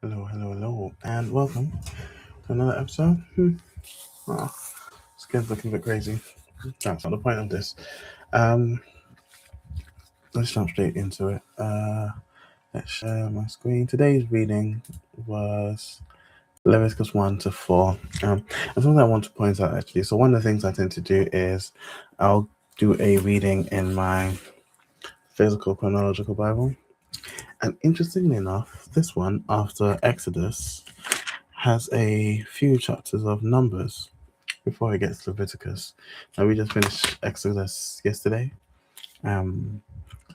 Hello, and welcome to another episode. Oh, skin's looking a bit crazy. That's not the point of this. Um, let's jump straight into it. Let's share my screen. Today's reading was Leviticus 1 to 4. And something I want to point out actually. So, one of the things I tend to do is I'll do a reading in my physical chronological Bible. And interestingly enough, this one, after Exodus, has a few chapters of Numbers before it gets to Leviticus. Now we just finished Exodus yesterday, um,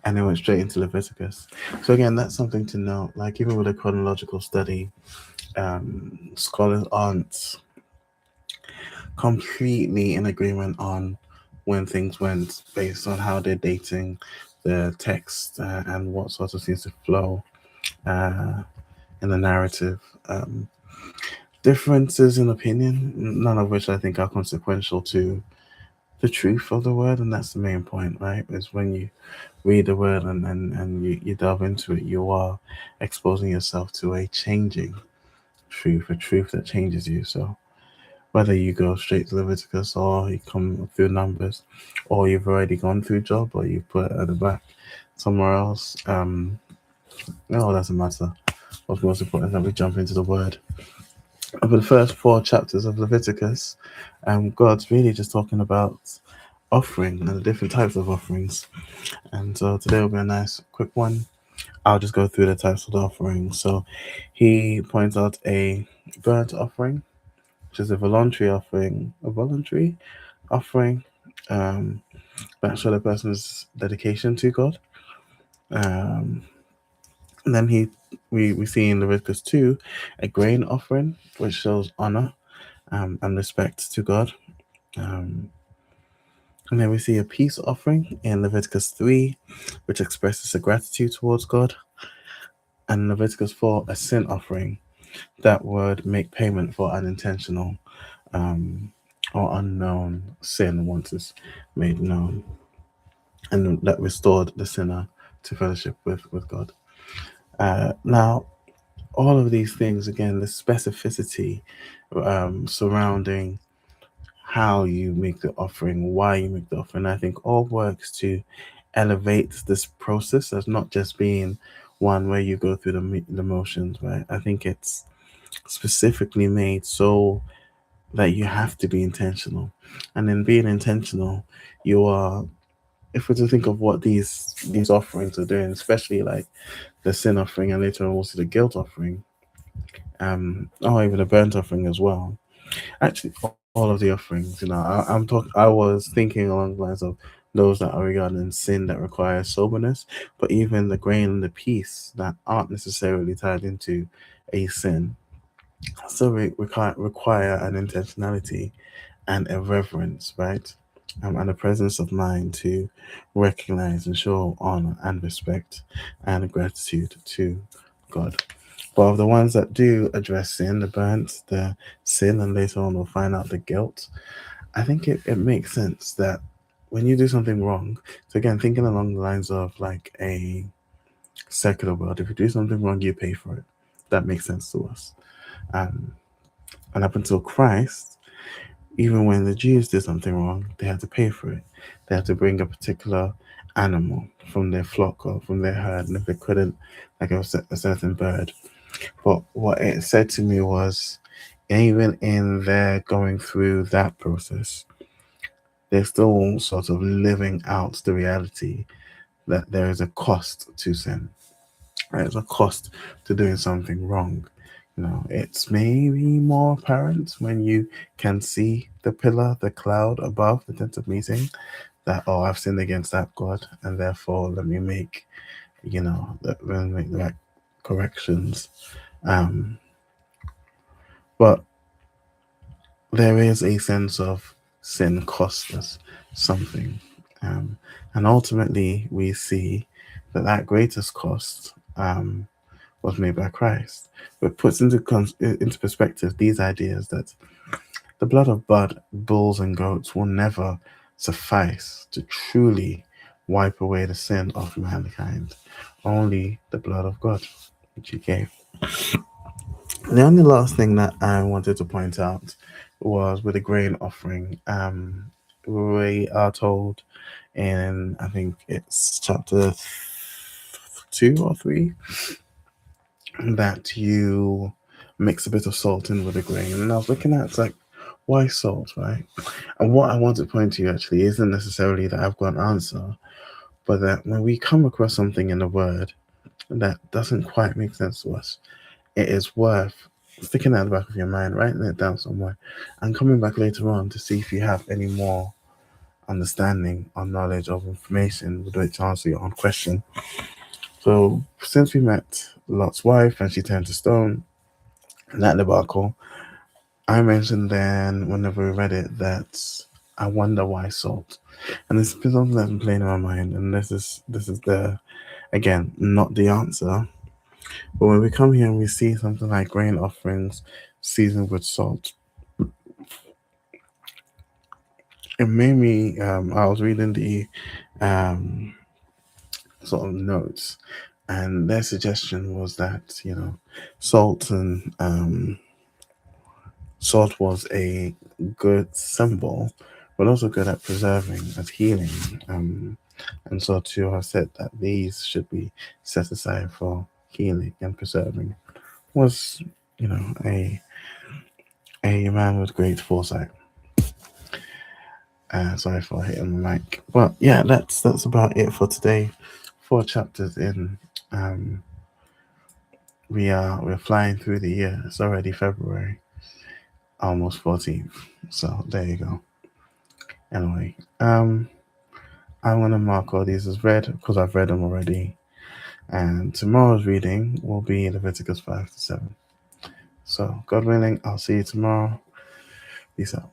and then went straight into Leviticus. So again, that's something to note. Like even with a chronological study, scholars aren't completely in agreement on when things went based on how they're dating the text and what sort of seems to flow uh, in the narrative. Differences in opinion, none of which I think are consequential to the truth of the word, and that's the main point, right? Is when you read the word and you delve into it, you are exposing yourself to a changing truth, a truth that changes you. So whether you go straight to Leviticus or you come through Numbers, or you've already gone through Job, or you put it at the back somewhere else, no, it doesn't matter. What's most important is that we jump into the word. Over the first four chapters of Leviticus, God's really just talking about offering and the different types of offerings. And so today will be a nice quick one. I'll just go through the types of the offerings. So he points out a burnt offering, which is a voluntary offering that show the person's dedication to God. Um, and then we see in Leviticus 2 a grain offering, which shows honor and respect to God. Um, and then we see a peace offering in Leviticus 3, which expresses a gratitude towards God. And in Leviticus 4, a sin offering that would make payment for unintentional um, or unknown sin once it's made known, and that restored the sinner to fellowship with God. Now, all of these things, again, the specificity surrounding how you make the offering, why you make the offering, I think all works to elevate this process as not just being one where you go through the motions, right? I think it's specifically made so that you have to be intentional. And in being intentional, you are, if we're to think of what these offerings are doing, especially like the sin offering and later on also the guilt offering, or even the burnt offering as well. Actually, all of the offerings, I was thinking along the lines of those that are regarding sin that require soberness, but even the grain and the peace that aren't necessarily tied into a sin still require an intentionality and a reverence, right? And a presence of mind to recognize and show honor and respect and gratitude to God. But of the ones that do address sin, the burnt, the sin, and later on we'll find out the guilt, I think it makes sense that when you do something wrong, so again, thinking along the lines of like a secular world, if you do something wrong, you pay for it. That makes sense to us. Um, and up until Christ, even when the Jews did something wrong, they had to pay for it. They had to bring a particular animal from their flock or from their herd, and if they couldn't, like a certain bird. But what it said to me was, even in their going through that process, they're still sort of living out the reality that there is a cost to sin. There's a cost to doing something wrong. It's maybe more apparent when you can see the pillar, the cloud above the tent of meeting, that, oh, I've sinned against that God, and therefore let me make the right corrections. Um, but there is a sense of sin costs us something. Um, and ultimately, we see that greatest cost was made by Christ. But puts into perspective these ideas that the blood of bulls and goats will never suffice to truly wipe away the sin of mankind. Only the blood of God, which He gave. The only last thing that I wanted to point out was with the grain offering. We are told in, I think it's chapter 2 or 3, that you mix a bit of salt in with the grain. And I was looking at, it's like, why salt, right? And what I want to point to you actually isn't necessarily that I've got an answer, but that when we come across something in the word that doesn't quite make sense to us, it is worth sticking that in the back of your mind, writing it down somewhere, and coming back later on to see if you have any more understanding or knowledge of information with which to answer your own question. So, since we met Lot's wife and she turned to stone, that debacle, I mentioned then whenever we read it that I wonder why salt, and it's been something that's been playing in my mind. And this is the, again, not the answer, but when we come here and we see something like grain offerings seasoned with salt, it made me. I was reading the um, sort of notes, and their suggestion was that salt and salt was a good symbol, but also good at preserving, at healing. And so to have said that these should be set aside for healing and preserving was, a man with great foresight. Sorry for hitting the mic, but yeah, that's about it for today. 4 chapters in. Um, we're flying through the year. It's already February, almost 14th. So there you go. Anyway, I'm gonna mark all these as read because I've read them already. And tomorrow's reading will be Leviticus 5 to 7. So God willing, I'll see you tomorrow. Peace out.